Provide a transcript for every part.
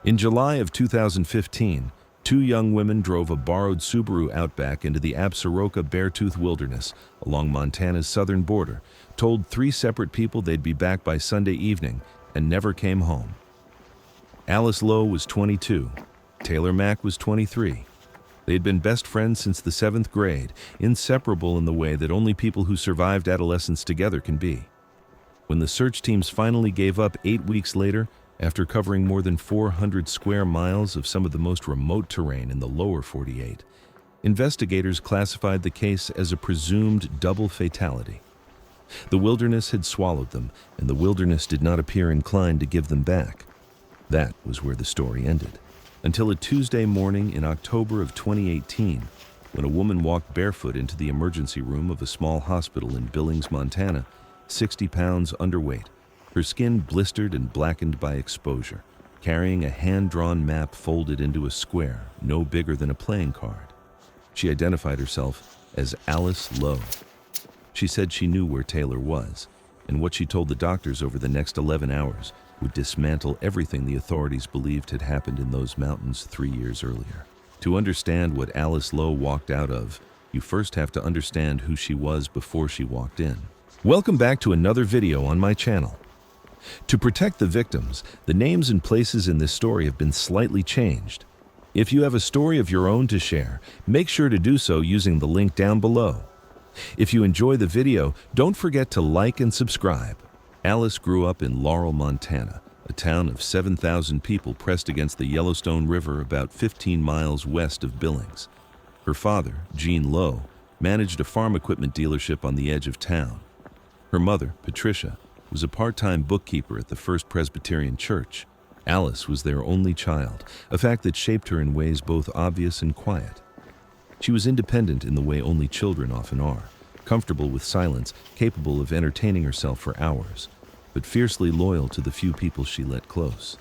In July of 2015, two young women drove a borrowed Subaru Outback into the Absaroka Beartooth Wilderness along Montana's southern border, told three separate people they'd be back by Sunday evening, and never came home. Alice Lowe was 22. Taylor Mack was 23. They had been best friends since the 7th grade, inseparable in the way that only people who survived adolescence together can be. When the search teams finally gave up 8 weeks later, after covering more than 400 square miles of some of the most remote terrain in the lower 48, investigators classified the case as a presumed double fatality. The wilderness had swallowed them, and the wilderness did not appear inclined to give them back. That was where the story ended. Until a Tuesday morning in October of 2018, when a woman walked barefoot into the emergency room of a small hospital in Billings, Montana, 60 pounds underweight, her skin blistered and blackened by exposure, carrying a hand-drawn map folded into a square no bigger than a playing card. She identified herself as Alice Lowe. She said she knew where Taylor was, and what she told the doctors over the next 11 hours would dismantle everything the authorities believed had happened in those mountains 3 years earlier. To understand what Alice Lowe walked out of, you first have to understand who she was before she walked in. Welcome back to another video on my channel. To protect the victims, the names and places in this story have been slightly changed. If you have a story of your own to share, make sure to do so using the link down below. If you enjoy the video, don't forget to like and subscribe. Alice grew up in Laurel, Montana, a town of 7,000 people pressed against the Yellowstone River about 15 miles west of Billings. Her father, Gene Lowe, managed a farm equipment dealership on the edge of town. Her mother, Patricia, was a part-time bookkeeper at the First Presbyterian Church. Alice was their only child, a fact that shaped her in ways both obvious and quiet. She was independent in the way only children often are, comfortable with silence, capable of entertaining herself for hours, but fiercely loyal to the few people she let close.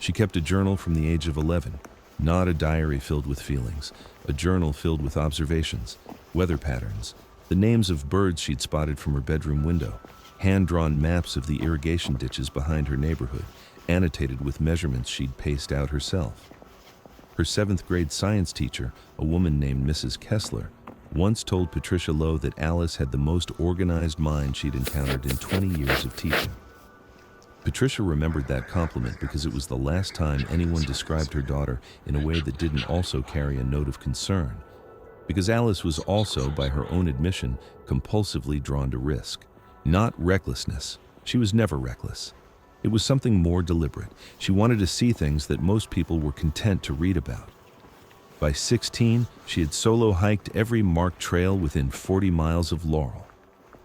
She kept a journal from the age of 11, not a diary filled with feelings, a journal filled with observations, weather patterns, the names of birds she'd spotted from her bedroom window, hand-drawn maps of the irrigation ditches behind her neighborhood, annotated with measurements she'd paced out herself. Her 7th grade science teacher, a woman named Mrs. Kessler, once told Patricia Lowe that Alice had the most organized mind she'd encountered in 20 years of teaching. Patricia remembered that compliment because it was the last time anyone described her daughter in a way that didn't also carry a note of concern, because Alice was also, by her own admission, compulsively drawn to risk. Not recklessness. She was never reckless. It was something more deliberate. She wanted to see things that most people were content to read about. By 16, she had solo hiked every marked trail within 40 miles of Laurel.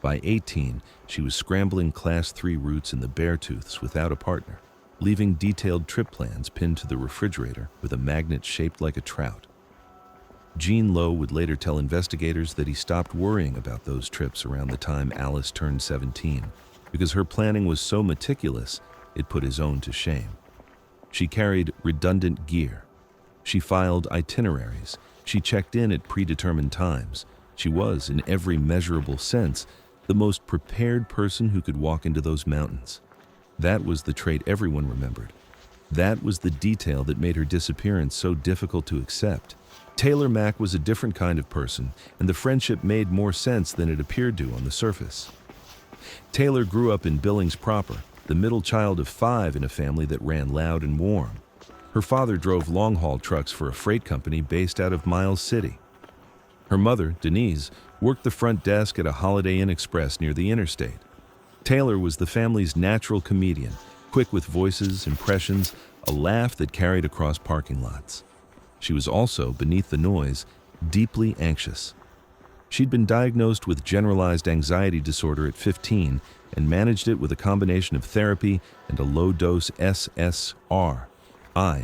By 18, she was scrambling Class 3 routes in the Beartooths without a partner, leaving detailed trip plans pinned to the refrigerator with a magnet shaped like a trout. Gene Lowe would later tell investigators that he stopped worrying about those trips around the time Alice turned 17, because her planning was so meticulous, it put his own to shame. She carried redundant gear. She filed itineraries. She checked in at predetermined times. She was, in every measurable sense, the most prepared person who could walk into those mountains. That was the trait everyone remembered. That was the detail that made her disappearance so difficult to accept. Taylor Mack was a different kind of person, and the friendship made more sense than it appeared to on the surface. Taylor grew up in Billings proper, the middle child of 5 in a family that ran loud and warm. Her father drove long-haul trucks for a freight company based out of Miles City. Her mother, Denise, worked the front desk at a Holiday Inn Express near the interstate. Taylor was the family's natural comedian, quick with voices, impressions, a laugh that carried across parking lots. She was also, beneath the noise, deeply anxious. She'd been diagnosed with generalized anxiety disorder at 15 and managed it with a combination of therapy and a low-dose SSRI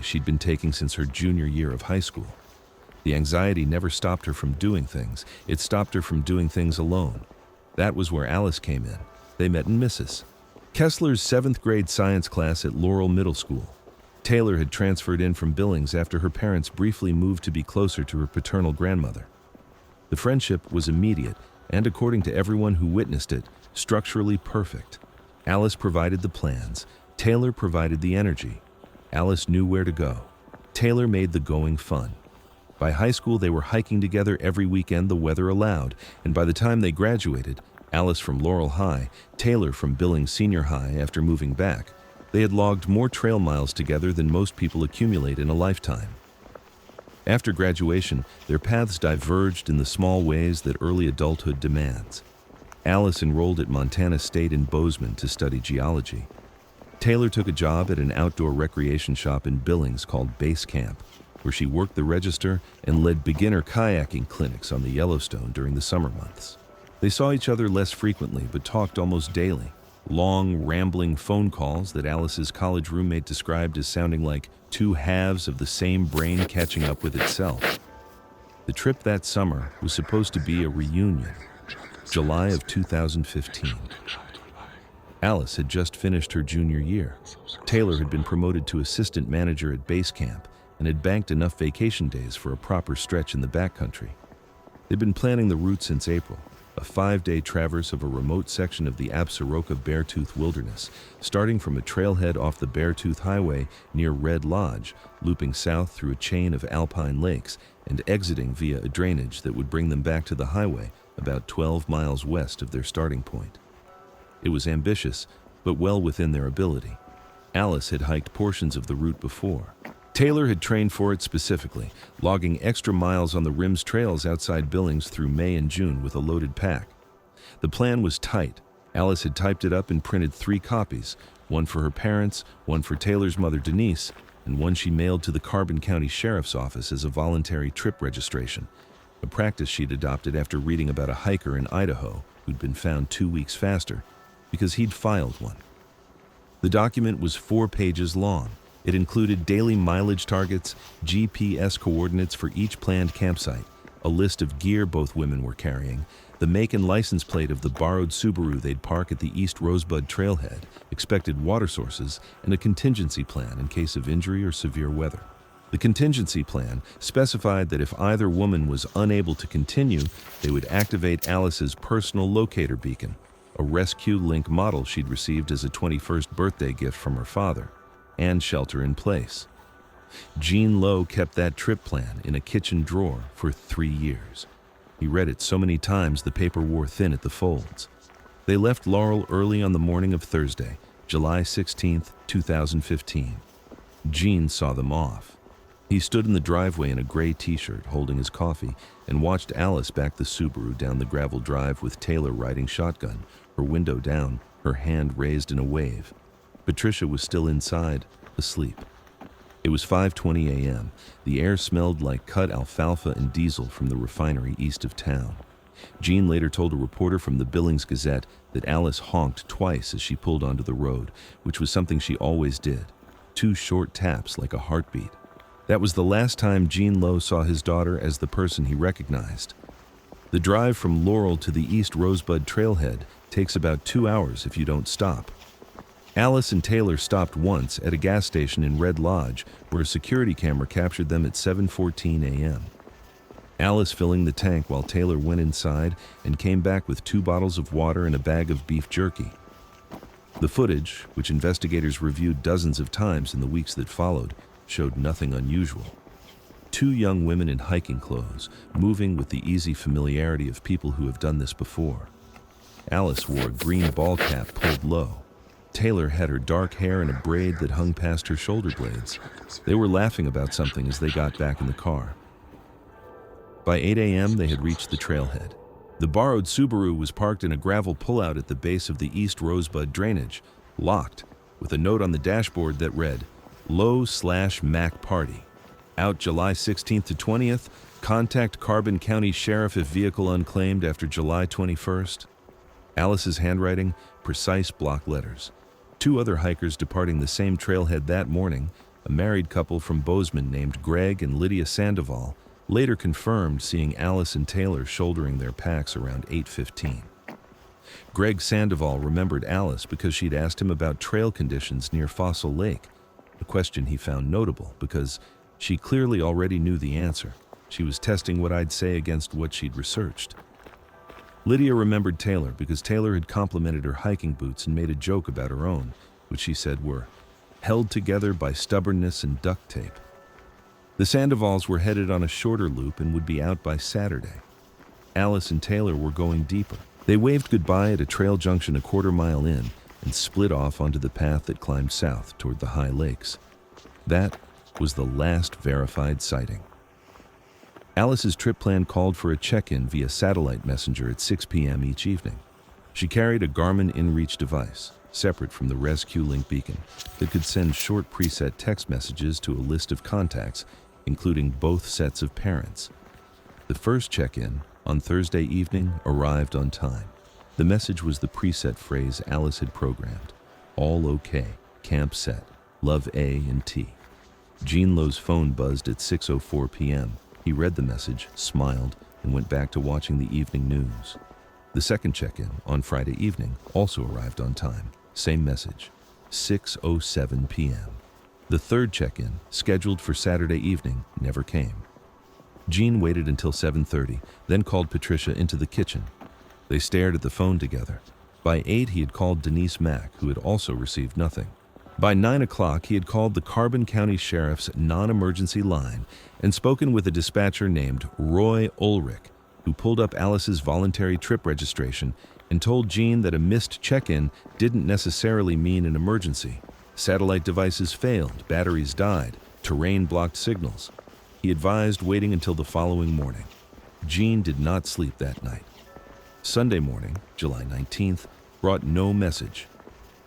she'd been taking since her junior year of high school. The anxiety never stopped her from doing things. It stopped her from doing things alone. That was where Alice came in. They met in Mrs. Kessler's 7th grade science class at Laurel Middle School. Taylor had transferred in from Billings after her parents briefly moved to be closer to her paternal grandmother. The friendship was immediate and, according to everyone who witnessed it, structurally perfect. Alice provided the plans. Taylor provided the energy. Alice knew where to go. Taylor made the going fun. By high school, they were hiking together every weekend the weather allowed, and by the time they graduated, Alice from Laurel High, Taylor from Billings Senior High after moving back, they had logged more trail miles together than most people accumulate in a lifetime. After graduation, their paths diverged in the small ways that early adulthood demands. Alice enrolled at Montana State in Bozeman to study geology. Taylor took a job at an outdoor recreation shop in Billings called Base Camp, where she worked the register and led beginner kayaking clinics on the Yellowstone during the summer months. They saw each other less frequently but talked almost daily. Long, rambling phone calls that Alice's college roommate described as sounding like two halves of the same brain catching up with itself. The trip that summer was supposed to be a reunion. July of 2015. Alice had just finished her junior year. Taylor had been promoted to assistant manager at Base Camp and had banked enough vacation days for a proper stretch in the backcountry. They'd been planning the route since April, a 5-day traverse of a remote section of the Absaroka Beartooth Wilderness, starting from a trailhead off the Beartooth Highway near Red Lodge, looping south through a chain of alpine lakes, and exiting via a drainage that would bring them back to the highway about 12 miles west of their starting point. It was ambitious, but well within their ability. Alice had hiked portions of the route before. Taylor had trained for it specifically, logging extra miles on the rim's trails outside Billings through May and June with a loaded pack. The plan was tight. Alice had typed it up and printed 3 copies, one for her parents, one for Taylor's mother Denise, and one she mailed to the Carbon County Sheriff's Office as a voluntary trip registration, a practice she'd adopted after reading about a hiker in Idaho who'd been found 2 weeks faster because he'd filed one. The document was 4 pages long. It included daily mileage targets, GPS coordinates for each planned campsite, a list of gear both women were carrying, the make and license plate of the borrowed Subaru they'd park at the East Rosebud Trailhead, expected water sources, and a contingency plan in case of injury or severe weather. The contingency plan specified that if either woman was unable to continue, they would activate Alice's personal locator beacon, a Rescue Link model she'd received as a 21st birthday gift from her father, and shelter in place. Gene Lowe kept that trip plan in a kitchen drawer for 3 years. He read it so many times the paper wore thin at the folds. They left Laurel early on the morning of Thursday, July 16, 2015. Gene saw them off. He stood in the driveway in a gray t-shirt, holding his coffee, and watched Alice back the Subaru down the gravel drive with Taylor riding shotgun, her window down, her hand raised in a wave. Patricia was still inside, asleep. It was 5:20 a.m. The air smelled like cut alfalfa and diesel from the refinery east of town. Gene later told a reporter from the Billings Gazette that Alice honked twice as she pulled onto the road, which was something she always did. 2 short taps like a heartbeat. That was the last time Gene Lowe saw his daughter as the person he recognized. The drive from Laurel to the East Rosebud Trailhead takes about 2 hours if you don't stop. Alice and Taylor stopped once at a gas station in Red Lodge, where a security camera captured them at 7:14 a.m. Alice filling the tank while Taylor went inside and came back with 2 bottles of water and a bag of beef jerky. The footage, which investigators reviewed dozens of times in the weeks that followed, showed nothing unusual. 2 young women in hiking clothes, moving with the easy familiarity of people who have done this before. Alice wore a green ball cap pulled low. Taylor had her dark hair in a braid that hung past her shoulder blades. They were laughing about something as they got back in the car. By 8 a.m., they had reached the trailhead. The borrowed Subaru was parked in a gravel pullout at the base of the East Rosebud drainage, locked, with a note on the dashboard that read, Low/Mac Party. Out July 16th to 20th, contact Carbon County Sheriff if vehicle unclaimed after July 21st. Alice's handwriting, precise block letters. 2 other hikers departing the same trailhead that morning, a married couple from Bozeman named Greg and Lydia Sandoval, later confirmed seeing Alice and Taylor shouldering their packs around 8:15. Greg Sandoval remembered Alice because she'd asked him about trail conditions near Fossil Lake, a question he found notable because she clearly already knew the answer. She was testing what I'd say against what she'd researched. Lydia remembered Taylor because Taylor had complimented her hiking boots and made a joke about her own, which she said were held together by stubbornness and duct tape. The Sandovals were headed on a shorter loop and would be out by Saturday. Alice and Taylor were going deeper. They waved goodbye at a trail junction a quarter-mile in and split off onto the path that climbed south toward the high lakes. That was the last verified sighting. Alice's trip plan called for a check-in via satellite messenger at 6 p.m. each evening. She carried a Garmin InReach device, separate from the ResQ-Link beacon, that could send short preset text messages to a list of contacts, including both sets of parents. The first check-in, on Thursday evening, arrived on time. The message was the preset phrase Alice had programmed. All okay, camp set, love A and T. Gene Lowe's phone buzzed at 6:04 p.m. He read the message, smiled, and went back to watching the evening news. The second check-in, on Friday evening, also arrived on time. Same message, 6:07 p.m. The third check-in, scheduled for Saturday evening, never came. Gene waited until 7:30, then called Patricia into the kitchen. They stared at the phone together. By 8, he had called Denise Mack, who had also received nothing. By 9 o'clock, he had called the Carbon County Sheriff's non-emergency line and spoken with a dispatcher named Roy Ulrich, who pulled up Alice's voluntary trip registration and told Gene that a missed check-in didn't necessarily mean an emergency. Satellite devices failed, batteries died, terrain blocked signals. He advised waiting until the following morning. Gene did not sleep that night. Sunday morning, July 19th, brought no message.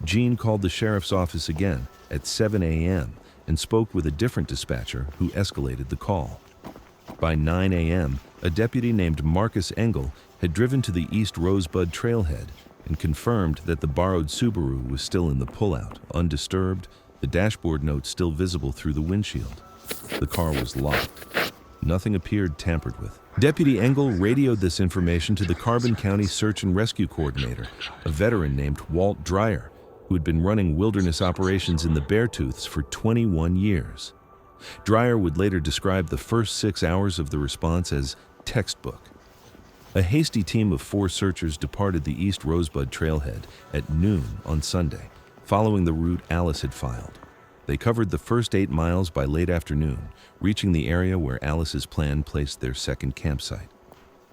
Gene called the sheriff's office again at 7 a.m. and spoke with a different dispatcher who escalated the call. By 9 a.m., a deputy named Marcus Engel had driven to the East Rosebud trailhead and confirmed that the borrowed Subaru was still in the pullout, undisturbed, the dashboard notes still visible through the windshield. The car was locked. Nothing appeared tampered with. Deputy Engel radioed this information to the Carbon County Search and Rescue Coordinator, a veteran named Walt Dreyer, who had been running wilderness operations in the Beartooths for 21 years. Dreyer would later describe the first 6 hours of the response as textbook. A hasty team of 4 searchers departed the East Rosebud trailhead at noon on Sunday, following the route Alice had filed. They covered the first 8 miles by late afternoon, reaching the area where Alice's plan placed their second campsite.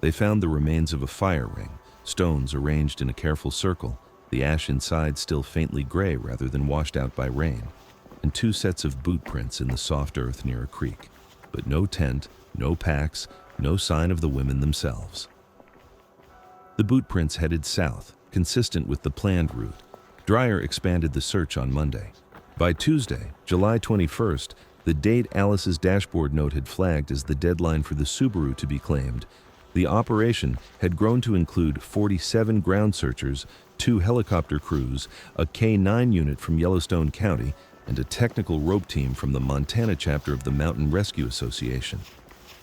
They found the remains of a fire ring, stones arranged in a careful circle, the ash inside still faintly gray rather than washed out by rain, and 2 sets of boot prints in the soft earth near a creek. But no tent, no packs, no sign of the women themselves. The boot prints headed south, consistent with the planned route. Dreyer expanded the search on Monday. By Tuesday, July 21st, the date Alice's dashboard note had flagged as the deadline for the Subaru to be claimed, the operation had grown to include 47 ground searchers, 2 helicopter crews, a K-9 unit from Yellowstone County, and a technical rope team from the Montana chapter of the Mountain Rescue Association.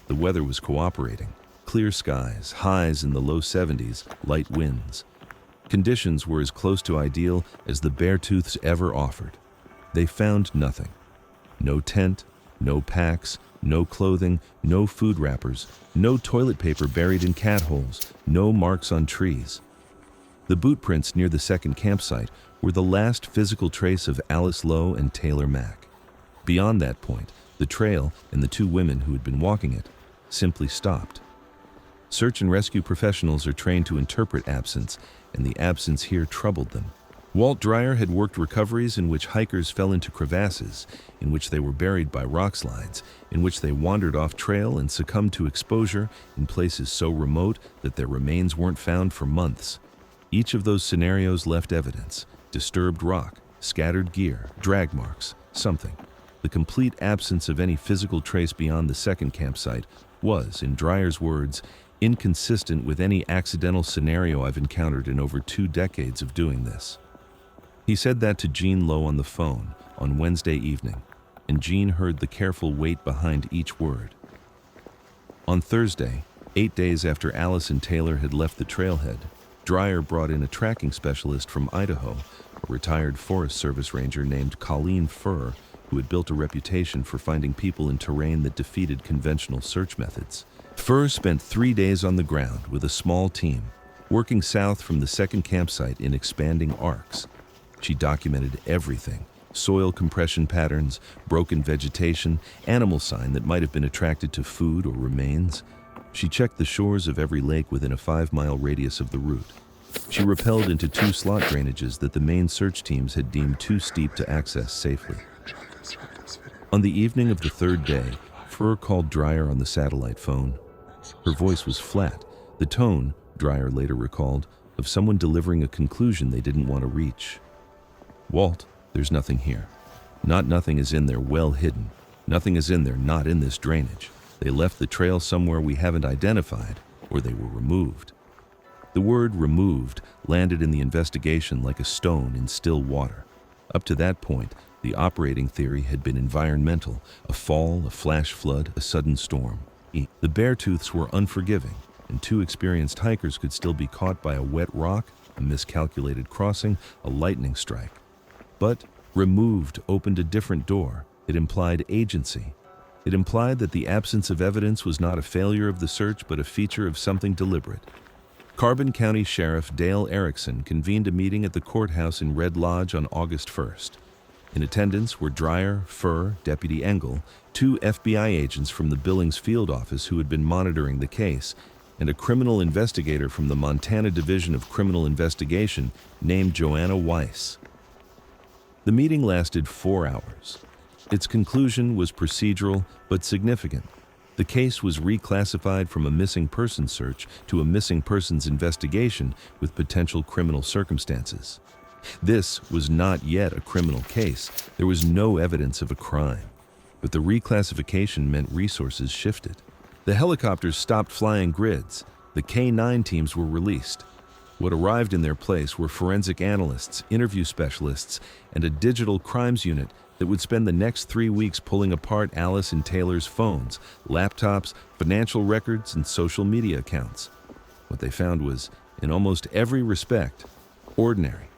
The weather was cooperating. Clear skies, highs in the low 70s, light winds. Conditions were as close to ideal as the Beartooths ever offered. They found nothing. No tent, no packs, no clothing, no food wrappers, no toilet paper buried in cat holes, no marks on trees. The boot prints near the second campsite were the last physical trace of Alice Lowe and Taylor Mack. Beyond that point, the trail and the 2 women who had been walking it simply stopped. Search and rescue professionals are trained to interpret absence, and the absence here troubled them. Walt Dreyer had worked recoveries in which hikers fell into crevasses, in which they were buried by rock slides, in which they wandered off trail and succumbed to exposure in places so remote that their remains weren't found for months. Each of those scenarios left evidence: disturbed rock, scattered gear, drag marks, something. The complete absence of any physical trace beyond the second campsite was, in Dreyer's words, inconsistent with any accidental scenario I've encountered in over 2 decades of doing this. He said that to Gene Lowe on the phone on Wednesday evening, and Gene heard the careful weight behind each word. On Thursday, 8 days after Alice and Taylor had left the trailhead, Dreyer brought in a tracking specialist from Idaho, a retired Forest Service ranger named Colleen Furr, who had built a reputation for finding people in terrain that defeated conventional search methods. Furr spent 3 days on the ground with a small team, working south from the second campsite in expanding arcs. She documented everything, Soil compression patterns, broken vegetation, animal sign that might have been attracted to food or remains. She checked the shores of every lake within a 5-mile radius of the route. She rappelled into 2 slot drainages that the main search teams had deemed too steep to access safely. On the evening of the 3rd day, Furr called Dreyer on the satellite phone. Her voice was flat, the tone, Dreyer later recalled, of someone delivering a conclusion they didn't want to reach. "Walt, there's nothing here. Not nothing is in there well hidden. Nothing is in there not in this drainage. They left the trail somewhere we haven't identified, or they were removed." The word removed landed in the investigation like a stone in still water. Up to that point, the operating theory had been environmental, a fall, a flash flood, a sudden storm. The Beartooths were unforgiving, and 2 experienced hikers could still be caught by a wet rock, a miscalculated crossing, a lightning strike. But removed opened a different door. It implied agency. It implied that the absence of evidence was not a failure of the search but a feature of something deliberate. Carbon County Sheriff Dale Erickson convened a meeting at the courthouse in Red Lodge on August 1st. In attendance were Dreyer, Furr, Deputy Engel, 2 FBI agents from the Billings field office who had been monitoring the case, and a criminal investigator from the Montana Division of Criminal Investigation named Joanna Weiss. The meeting lasted 4 hours. Its conclusion was procedural but significant. The case was reclassified from a missing persons search to a missing persons investigation with potential criminal circumstances. This was not yet a criminal case. There was no evidence of a crime. But the reclassification meant resources shifted. The helicopters stopped flying grids. The K-9 teams were released. What arrived in their place were forensic analysts, interview specialists, and a digital crimes unit that would spend the next 3 weeks pulling apart Alice and Taylor's phones, laptops, financial records, and social media accounts. What they found was, in almost every respect, ordinary.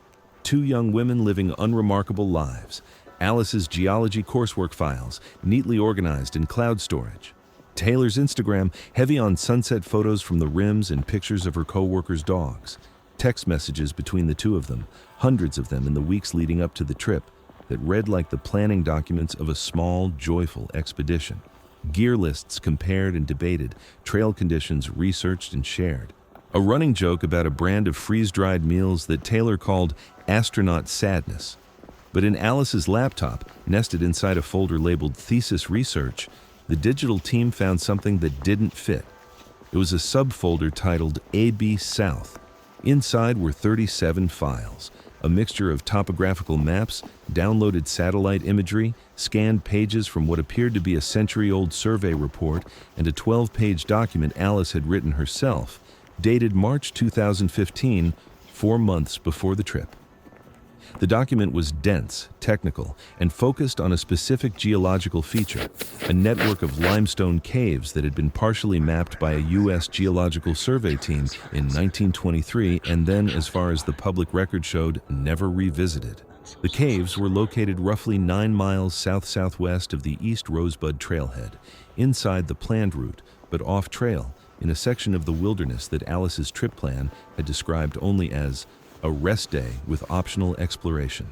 2 young women living unremarkable lives. Alice's geology coursework files, neatly organized in cloud storage. Taylor's Instagram, heavy on sunset photos from the rims and pictures of her co-workers' dogs. Text messages between the 2 of them, hundreds of them in the weeks leading up to the trip, that read like the planning documents of a small, joyful expedition. Gear lists compared and debated, trail conditions researched and shared. A running joke about a brand of freeze-dried meals that Taylor called astronaut sadness. But in Alice's laptop, nested inside a folder labeled Thesis Research, the digital team found something that didn't fit. It was a subfolder titled AB South. Inside were 37 files, a mixture of topographical maps, downloaded satellite imagery, scanned pages from what appeared to be a century-old survey report, and a 12-page document Alice had written herself, dated March 2015, 4 months before the trip. The document was dense, technical, and focused on a specific geological feature, a network of limestone caves that had been partially mapped by a U.S. Geological Survey team in 1923 and then, as far as the public record showed, never revisited. The caves were located roughly 9 miles south-southwest of the East Rosebud Trailhead, inside the planned route, but off-trail, in a section of the wilderness that Alice's trip plan had described only as a rest day with optional exploration.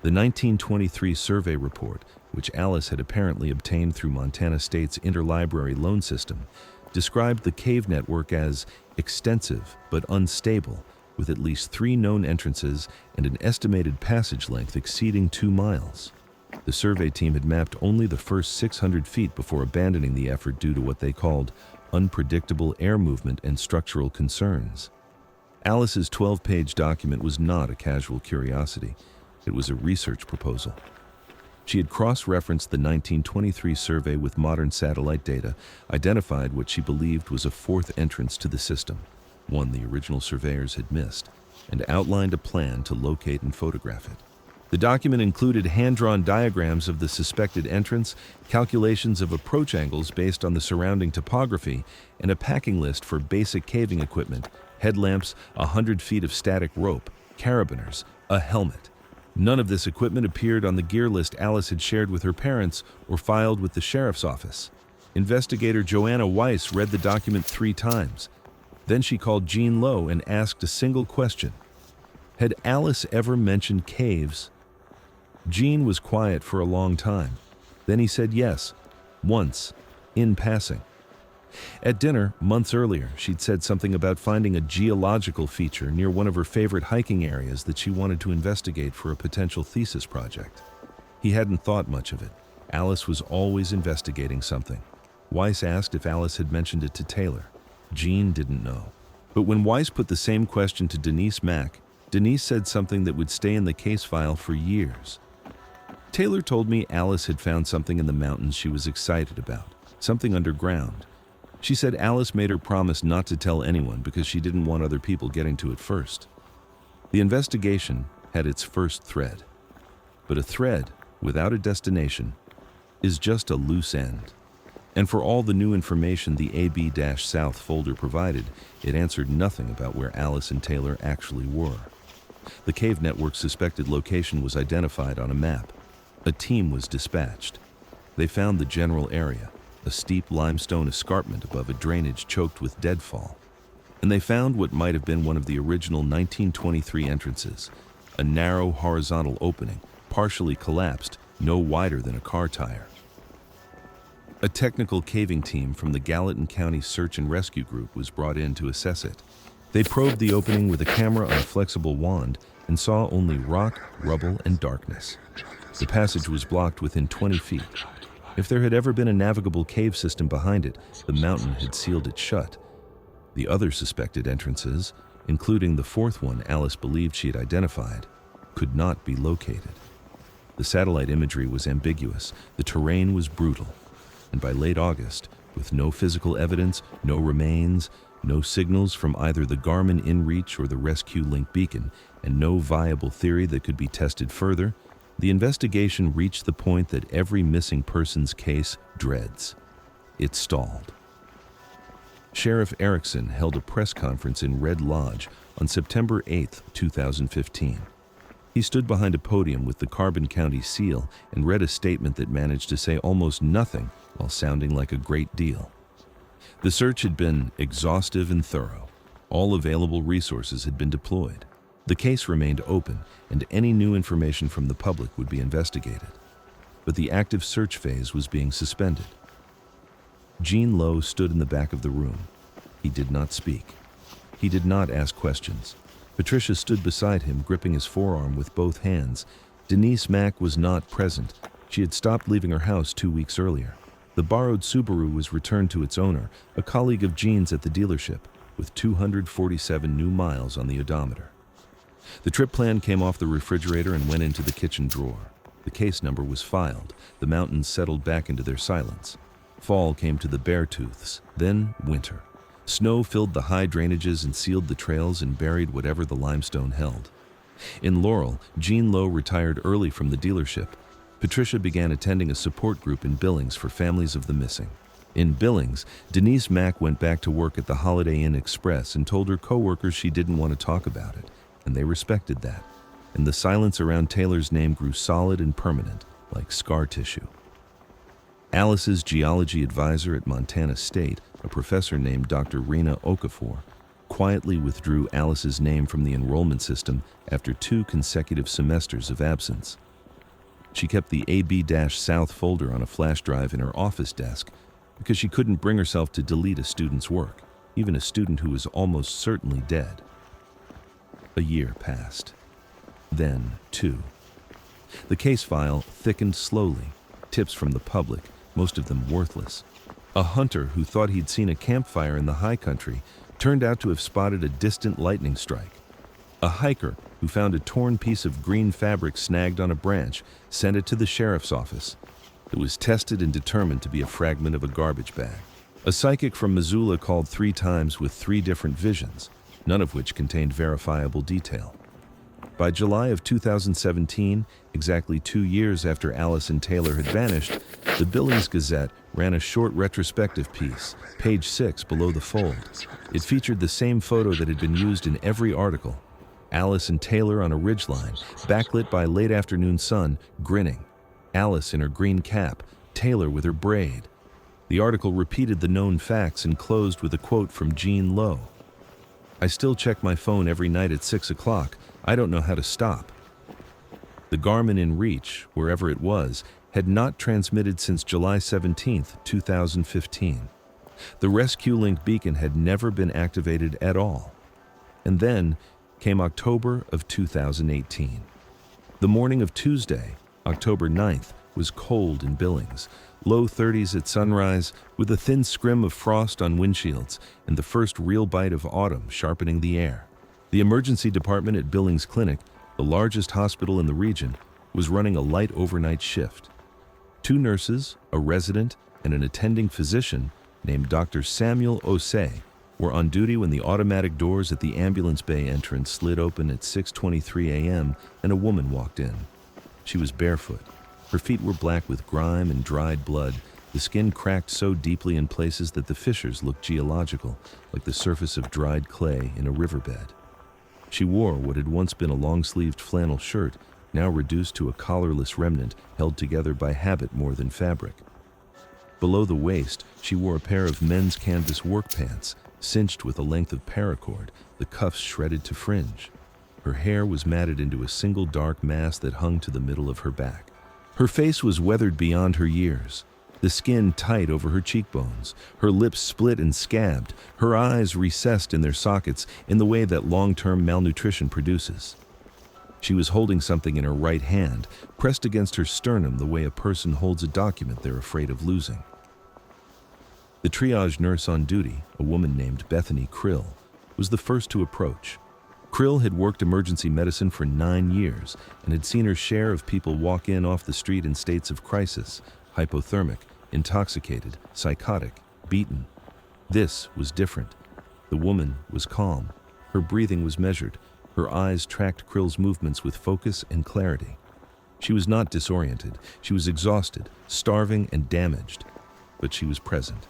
The 1923 survey report, which Alice had apparently obtained through Montana State's interlibrary loan system, described the cave network as extensive but unstable, with at least 3 known entrances and an estimated passage length exceeding 2 miles. The survey team had mapped only the first 600 feet before abandoning the effort due to what they called unpredictable air movement and structural concerns. Alice's 12-page document was not a casual curiosity. It was a research proposal. She had cross-referenced the 1923 survey with modern satellite data, identified what she believed was a 4th entrance to the system, one the original surveyors had missed, and outlined a plan to locate and photograph it. The document included hand-drawn diagrams of the suspected entrance, calculations of approach angles based on the surrounding topography, and a packing list for basic caving equipment, headlamps, 100 feet of static rope, carabiners, a helmet. None of this equipment appeared on the gear list Alice had shared with her parents or filed with the sheriff's office. Investigator Joanna Weiss read the document 3 times. Then she called Jean Lowe and asked a single question. Had Alice ever mentioned caves? Gene was quiet for a long time. Then he said yes, once, in passing. At dinner, months earlier, she'd said something about finding a geological feature near one of her favorite hiking areas that she wanted to investigate for a potential thesis project. He hadn't thought much of it. Alice was always investigating something. Weiss asked if Alice had mentioned it to Taylor. Gene didn't know. But when Weiss put the same question to Denise Mack, Denise said something that would stay in the case file for years. Taylor told me Alice had found something in the mountains she was excited about, something underground. She said Alice made her promise not to tell anyone because she didn't want other people getting to it first. The investigation had its first thread. But a thread, without a destination, is just a loose end. And for all the new information the AB-South folder provided, it answered nothing about where Alice and Taylor actually were. The Cave Network's suspected location was identified on a map. A team was dispatched. They found the general area, a steep limestone escarpment above a drainage choked with deadfall. And they found what might have been one of the original 1923 entrances, a narrow horizontal opening, partially collapsed, no wider than a car tire. A technical caving team from the Gallatin County Search and Rescue Group was brought in to assess it. They probed the opening with a camera on a flexible wand and saw only rock, rubble, and darkness. The passage was blocked within 20 feet. If there had ever been a navigable cave system behind it, the mountain had sealed it shut. The other suspected entrances, including the fourth one Alice believed she had identified, could not be located. The satellite imagery was ambiguous, the terrain was brutal, and by late August, with no physical evidence, no remains, no signals from either the Garmin InReach or the Rescue Link beacon, and no viable theory that could be tested further, the investigation reached the point that every missing persons case dreads. It stalled. Sheriff Erickson held a press conference in Red Lodge on September 8, 2015. He stood behind a podium with the Carbon County seal and read a statement that managed to say almost nothing while sounding like a great deal. The search had been exhaustive and thorough. All available resources had been deployed. The case remained open, and any new information from the public would be investigated. But the active search phase was being suspended. Gene Lowe stood in the back of the room. He did not speak. He did not ask questions. Patricia stood beside him, gripping his forearm with both hands. Denise Mack was not present. She had stopped leaving her house 2 weeks earlier. The borrowed Subaru was returned to its owner, a colleague of Gene's at the dealership, with 247 new miles on the odometer. The trip plan came off the refrigerator and went into the kitchen drawer. The case number was filed. The mountains settled back into their silence. Fall came to the Beartooths, then winter. Snow filled the high drainages and sealed the trails and buried whatever the limestone held. In Laurel, Gene Lowe retired early from the dealership. Patricia began attending a support group in Billings for families of the missing. In Billings, Denise Mack went back to work at the Holiday Inn Express and told her coworkers she didn't want to talk about it, and they respected that. And the silence around Taylor's name grew solid and permanent, like scar tissue. Alice's geology advisor at Montana State, a professor named Dr. Rena Okafor, quietly withdrew Alice's name from the enrollment system after 2 consecutive semesters of absence. She kept the AB-South folder on a flash drive in her office desk because she couldn't bring herself to delete a student's work, even a student who was almost certainly dead. A year passed. Then 2. The case file thickened slowly, tips from the public, most of them worthless. A hunter who thought he'd seen a campfire in the high country turned out to have spotted a distant lightning strike. A hiker who found a torn piece of green fabric snagged on a branch sent it to the sheriff's office. It was tested and determined to be a fragment of a garbage bag. A psychic from Missoula called 3 times with 3 different visions, none of which contained verifiable detail. By July of 2017, exactly 2 years after Alice and Taylor had vanished, the Billings Gazette ran a short retrospective piece, page 6 below the fold. It featured the same photo that had been used in every article. Alice and Taylor on a ridgeline, backlit by late afternoon sun, grinning. Alice in her green cap, Taylor with her braid. The article repeated the known facts and closed with a quote from Gene Lowe. "I still check my phone every night at 6 o'clock. I don't know how to stop." The Garmin inReach, wherever it was, had not transmitted since July 17, 2015. The Rescue Link beacon had never been activated at all. And then came October of 2018. The morning of Tuesday, October 9th, was cold in Billings, low 30s at sunrise, with a thin scrim of frost on windshields and the first real bite of autumn sharpening the air. The emergency department at Billings Clinic, the largest hospital in the region, was running a light overnight shift. 2 nurses, a resident, and an attending physician named Dr. Samuel Osei were on duty when the automatic doors at the ambulance bay entrance slid open at 6:23 a.m. and a woman walked in. She was barefoot. Her feet were black with grime and dried blood, the skin cracked so deeply in places that the fissures looked geological, like the surface of dried clay in a riverbed. She wore what had once been a long-sleeved flannel shirt, now reduced to a collarless remnant held together by habit more than fabric. Below the waist, she wore a pair of men's canvas work pants, cinched with a length of paracord, the cuffs shredded to fringe. Her hair was matted into a single dark mass that hung to the middle of her back. Her face was weathered beyond her years, the skin tight over her cheekbones, her lips split and scabbed, her eyes recessed in their sockets in the way that long-term malnutrition produces. She was holding something in her right hand, pressed against her sternum the way a person holds a document they're afraid of losing. The triage nurse on duty, a woman named Bethany Krill, was the first to approach. Krill had worked emergency medicine for 9 years and had seen her share of people walk in off the street in states of crisis, hypothermic, intoxicated, psychotic, beaten. This was different. The woman was calm. Her breathing was measured. Her eyes tracked Krill's movements with focus and clarity. She was not disoriented. She was exhausted, starving, and damaged. But she was present.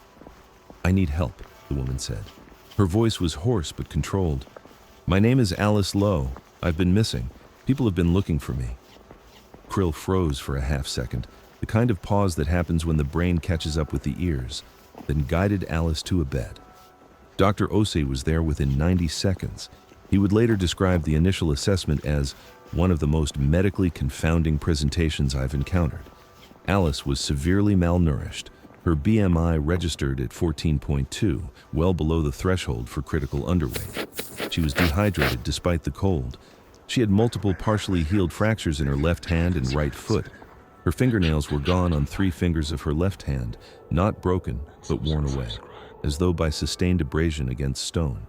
"I need help," the woman said. Her voice was hoarse but controlled. "My name is Alice Lowe. I've been missing. People have been looking for me." Krill froze for a half second, the kind of pause that happens when the brain catches up with the ears, then guided Alice to a bed. Dr. Osei was there within 90 seconds. He would later describe the initial assessment as one of the most medically confounding presentations I've encountered. Alice was severely malnourished. Her BMI registered at 14.2, well below the threshold for critical underweight. She was dehydrated despite the cold. She had multiple partially healed fractures in her left hand and right foot. Her fingernails were gone on 3 fingers of her left hand, not broken, but worn away, as though by sustained abrasion against stone.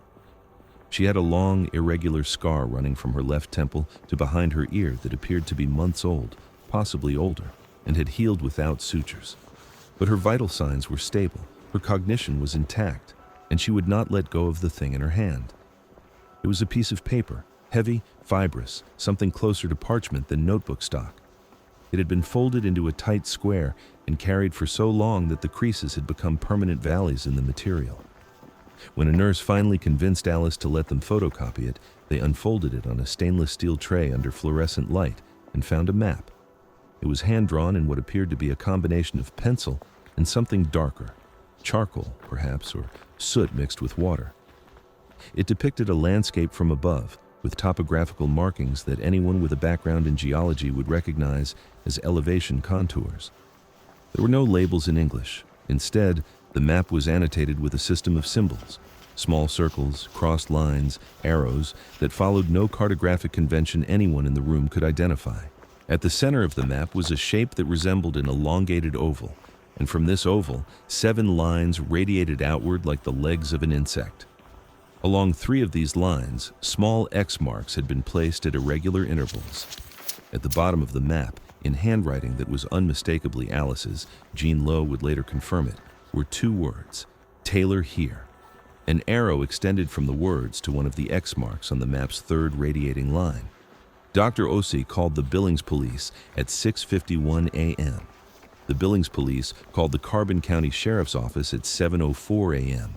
She had a long, irregular scar running from her left temple to behind her ear that appeared to be months old, possibly older, and had healed without sutures. But her vital signs were stable, her cognition was intact, and she would not let go of the thing in her hand. It was a piece of paper, heavy, fibrous, something closer to parchment than notebook stock. It had been folded into a tight square and carried for so long that the creases had become permanent valleys in the material. When a nurse finally convinced Alice to let them photocopy it, they unfolded it on a stainless steel tray under fluorescent light and found a map. It was hand-drawn in what appeared to be a combination of pencil and something darker, charcoal, perhaps, or soot mixed with water. It depicted a landscape from above, with topographical markings that anyone with a background in geology would recognize as elevation contours. There were no labels in English. Instead, the map was annotated with a system of symbols, small circles, crossed lines, arrows that followed no cartographic convention anyone in the room could identify. At the center of the map was a shape that resembled an elongated oval, and from this oval, 7 lines radiated outward like the legs of an insect. Along 3 of these lines, small X marks had been placed at irregular intervals. At the bottom of the map, in handwriting that was unmistakably Alice's, Jean Lowe would later confirm it, were 2 words, "Taylor here." An arrow extended from the words to one of the X marks on the map's 3rd radiating line. Dr. Osei called the Billings Police at 6:51 a.m. The Billings Police called the Carbon County Sheriff's Office at 7:04 a.m.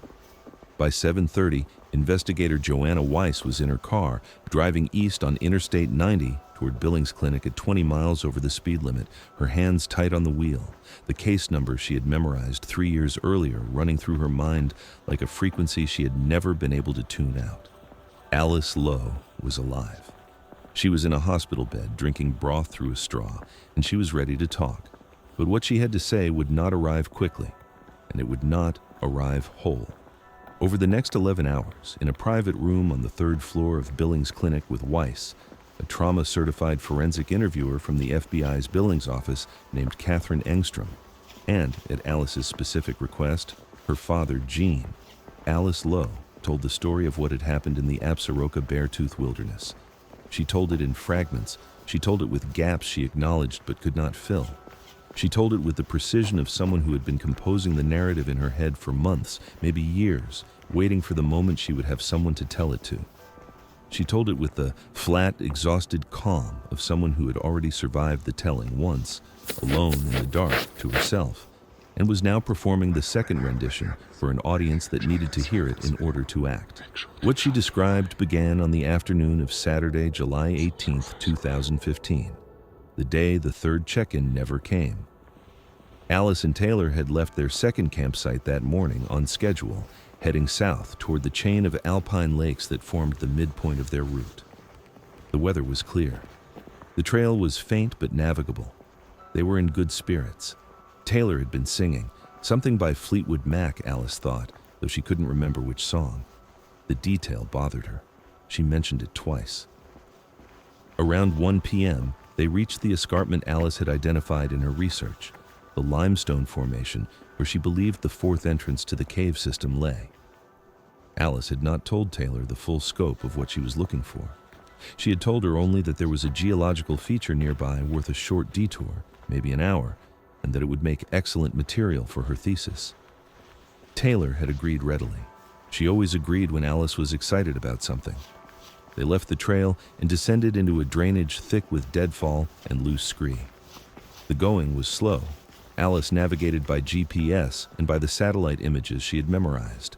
By 7:30, investigator Joanna Weiss was in her car, driving east on Interstate 90 toward Billings Clinic at 20 miles over the speed limit, her hands tight on the wheel, the case number she had memorized 3 years earlier running through her mind like a frequency she had never been able to tune out. Alice Lowe was alive. She was in a hospital bed, drinking broth through a straw, and she was ready to talk. But what she had to say would not arrive quickly, and it would not arrive whole. Over the next 11 hours, in a private room on the 3rd floor of Billings Clinic with Weiss, a trauma-certified forensic interviewer from the FBI's Billings office named Catherine Engstrom, and, at Alice's specific request, her father, Gene, Alice Lowe, told the story of what had happened in the Absaroka Beartooth Wilderness. She told it in fragments. She told it with gaps she acknowledged but could not fill. She told it with the precision of someone who had been composing the narrative in her head for months, maybe years, waiting for the moment she would have someone to tell it to. She told it with the flat, exhausted calm of someone who had already survived the telling once, alone in the dark to herself, and was now performing the second rendition for an audience that needed to hear it in order to act. What she described began on the afternoon of Saturday, July 18, 2015, the day the third check-in never came. Alice and Taylor had left their second campsite that morning on schedule, heading south toward the chain of alpine lakes that formed the midpoint of their route. The weather was clear. The trail was faint but navigable. They were in good spirits. Taylor had been singing, something by Fleetwood Mac, Alice thought, though she couldn't remember which song. The detail bothered her. She mentioned it twice. Around 1 p.m., they reached the escarpment Alice had identified in her research, the limestone formation where she believed the fourth entrance to the cave system lay. Alice had not told Taylor the full scope of what she was looking for. She had told her only that there was a geological feature nearby worth a short detour, maybe an hour, and that it would make excellent material for her thesis. Taylor had agreed readily. She always agreed when Alice was excited about something. They left the trail and descended into a drainage thick with deadfall and loose scree. The going was slow. Alice navigated by GPS and by the satellite images she had memorized.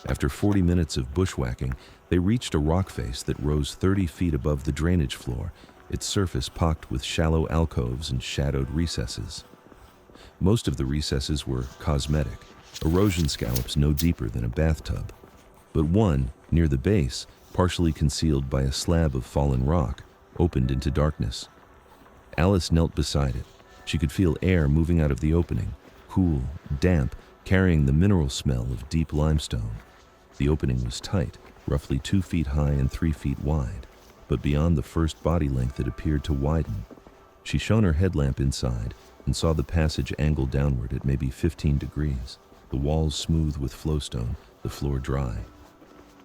After 40 minutes of bushwhacking, they reached a rock face that rose 30 feet above the drainage floor, its surface pocked with shallow alcoves and shadowed recesses. Most of the recesses were cosmetic, erosion scallops no deeper than a bathtub. But one, near the base, partially concealed by a slab of fallen rock, opened into darkness. Alice knelt beside it. She could feel air moving out of the opening, cool, damp, carrying the mineral smell of deep limestone. The opening was tight, roughly 2 feet high and 3 feet wide, but beyond the first body length it appeared to widen. She shone her headlamp inside and saw the passage angle downward at maybe 15 degrees, the walls smooth with flowstone, the floor dry.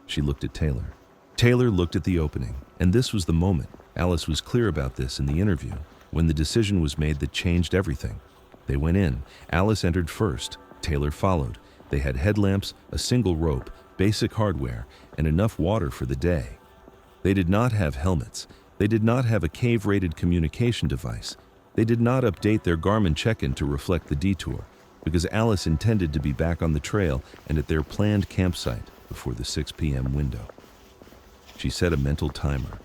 She looked at Taylor. Taylor looked at the opening, and this was the moment. Alice was clear about this in the interview, when the decision was made that changed everything. They went in. Alice entered first. Taylor followed. They had headlamps, a single rope, basic hardware, and enough water for the day. They did not have helmets. They did not have a cave-rated communication device. They did not update their Garmin check-in to reflect the detour, because Alice intended to be back on the trail and at their planned campsite before the 6 p.m. window. She set a mental timer.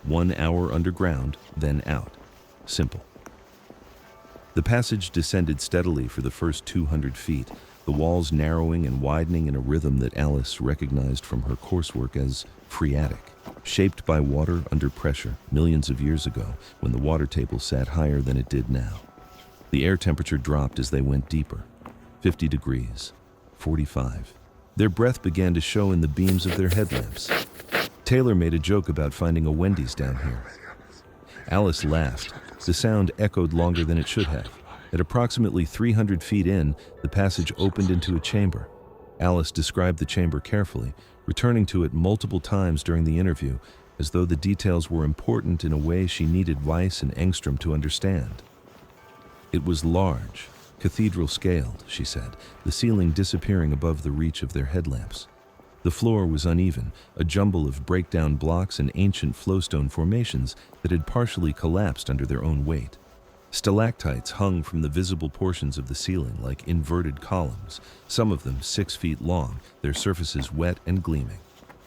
1 hour underground, then out. Simple. The passage descended steadily for the first 200 feet, the walls narrowing and widening in a rhythm that Alice recognized from her coursework as phreatic, shaped by water under pressure millions of years ago when the water table sat higher than it did now. The air temperature dropped as they went deeper. 50 degrees, 45. Their breath began to show in the beams of their headlamps. Taylor made a joke about finding a Wendy's down here. Alice laughed. The sound echoed longer than it should have. At approximately 300 feet in, the passage opened into a chamber. Alice described the chamber carefully, returning to it multiple times during the interview, as though the details were important in a way she needed Weiss and Engstrom to understand. It was large, cathedral-scaled, she said, the ceiling disappearing above the reach of their headlamps. The floor was uneven, a jumble of breakdown blocks and ancient flowstone formations that had partially collapsed under their own weight. Stalactites hung from the visible portions of the ceiling like inverted columns, some of them 6 feet long, their surfaces wet and gleaming.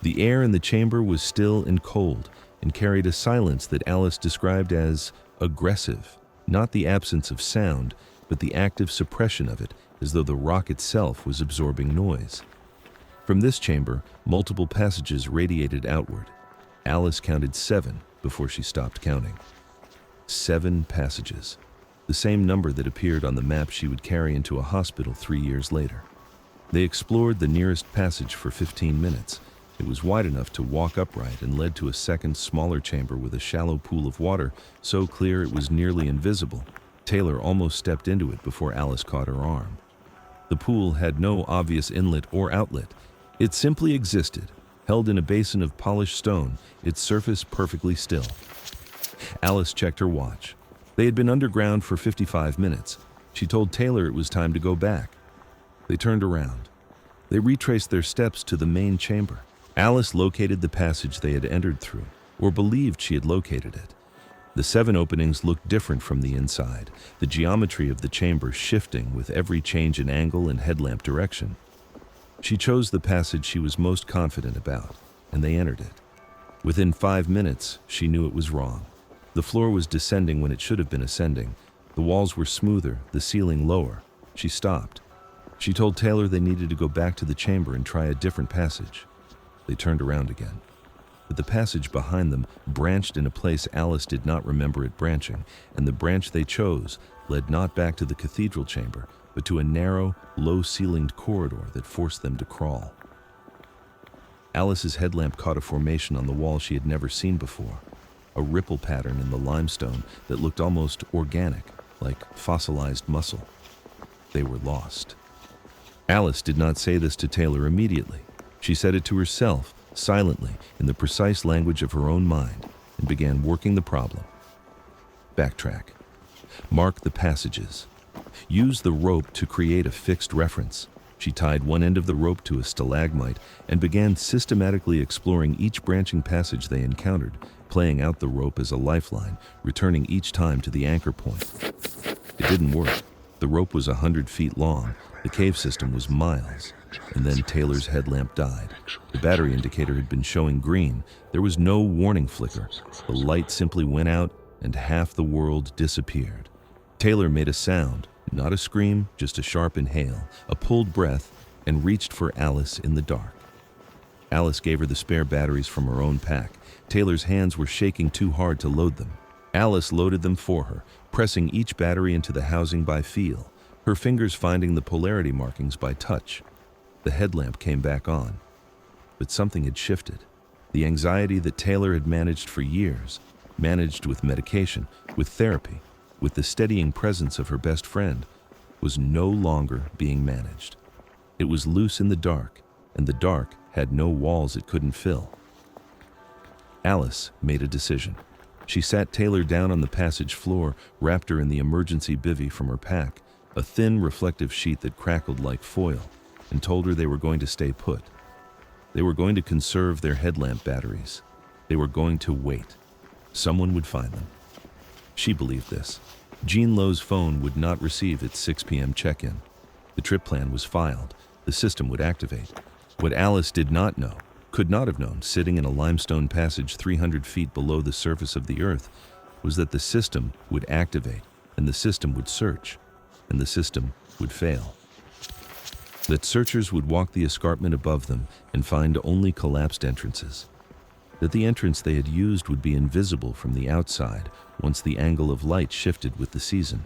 The air in the chamber was still and cold and carried a silence that Alice described as aggressive, not the absence of sound, but the active suppression of it, as though the rock itself was absorbing noise. From this chamber, multiple passages radiated outward. Alice counted 7, before she stopped counting. 7 passages, the same number that appeared on the map she would carry into a hospital 3 years later. They explored the nearest passage for 15 minutes. It was wide enough to walk upright and led to a second, smaller chamber with a shallow pool of water so clear it was nearly invisible. Taylor almost stepped into it before Alice caught her arm. The pool had no obvious inlet or outlet. It simply existed, held in a basin of polished stone, its surface perfectly still. Alice checked her watch. They had been underground for 55 minutes. She told Taylor it was time to go back. They turned around. They retraced their steps to the main chamber. Alice located the passage they had entered through, or believed she had located it. The 7 openings looked different from the inside, the geometry of the chamber shifting with every change in angle and headlamp direction. She chose the passage she was most confident about, and they entered it. Within 5 minutes, she knew it was wrong. The floor was descending when it should have been ascending. The walls were smoother, the ceiling lower. She stopped. She told Taylor they needed to go back to the chamber and try a different passage. They turned around again. But the passage behind them branched in a place Alice did not remember it branching, and the branch they chose led not back to the cathedral chamber, but to a narrow, low-ceilinged corridor that forced them to crawl. Alice's headlamp caught a formation on the wall she had never seen before, a ripple pattern in the limestone that looked almost organic, like fossilized muscle. They were lost. Alice did not say this to Taylor immediately. She said it to herself, silently, in the precise language of her own mind, and began working the problem. Backtrack. Mark the passages. Use the rope to create a fixed reference. She tied one end of the rope to a stalagmite and began systematically exploring each branching passage they encountered, playing out the rope as a lifeline, returning each time to the anchor point. It didn't work. The rope was 100 feet long. The cave system was miles. And then Taylor's headlamp died. The battery indicator had been showing green. There was no warning flicker. The light simply went out and half the world disappeared. Taylor made a sound, not a scream, just a sharp inhale, a pulled breath, and reached for Alice in the dark. Alice gave her the spare batteries from her own pack. Taylor's hands were shaking too hard to load them. Alice loaded them for her, pressing each battery into the housing by feel, her fingers finding the polarity markings by touch. The headlamp came back on. But something had shifted. The anxiety that Taylor had managed for years, managed with medication, with therapy, with the steadying presence of her best friend, was no longer being managed. It was loose in the dark, and the dark had no walls it couldn't fill. Alice made a decision. She sat Taylor down on the passage floor, wrapped her in the emergency bivvy from her pack, a thin reflective sheet that crackled like foil, and told her they were going to stay put. They were going to conserve their headlamp batteries. They were going to wait. Someone would find them. She believed this. Jean Lowe's phone would not receive its 6 p.m. check-in. The trip plan was filed. The system would activate. What Alice did not know, could not have known, sitting in a limestone passage 300 feet below the surface of the earth, was that the system would activate, and the system would search, and the system would fail. That searchers would walk the escarpment above them and find only collapsed entrances. That the entrance they had used would be invisible from the outside once the angle of light shifted with the season.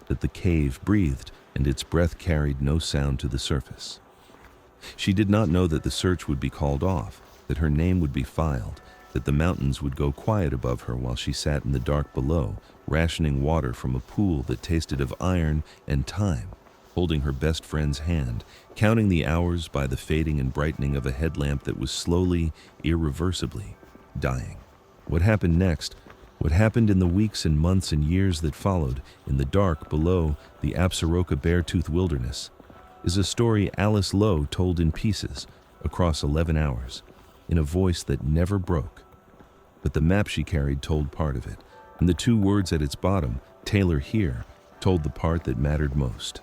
That the cave breathed and its breath carried no sound to the surface. She did not know that the search would be called off, that her name would be filed, that the mountains would go quiet above her while she sat in the dark below, rationing water from a pool that tasted of iron and time, holding her best friend's hand, counting the hours by the fading and brightening of a headlamp that was slowly, irreversibly dying. What happened next, what happened in the weeks and months and years that followed, in the dark below the Absaroka Beartooth Wilderness, is a story Alice Lowe told in pieces, across 11 hours, in a voice that never broke. But the map she carried told part of it, and the 2 words at its bottom, Taylor here, told the part that mattered most.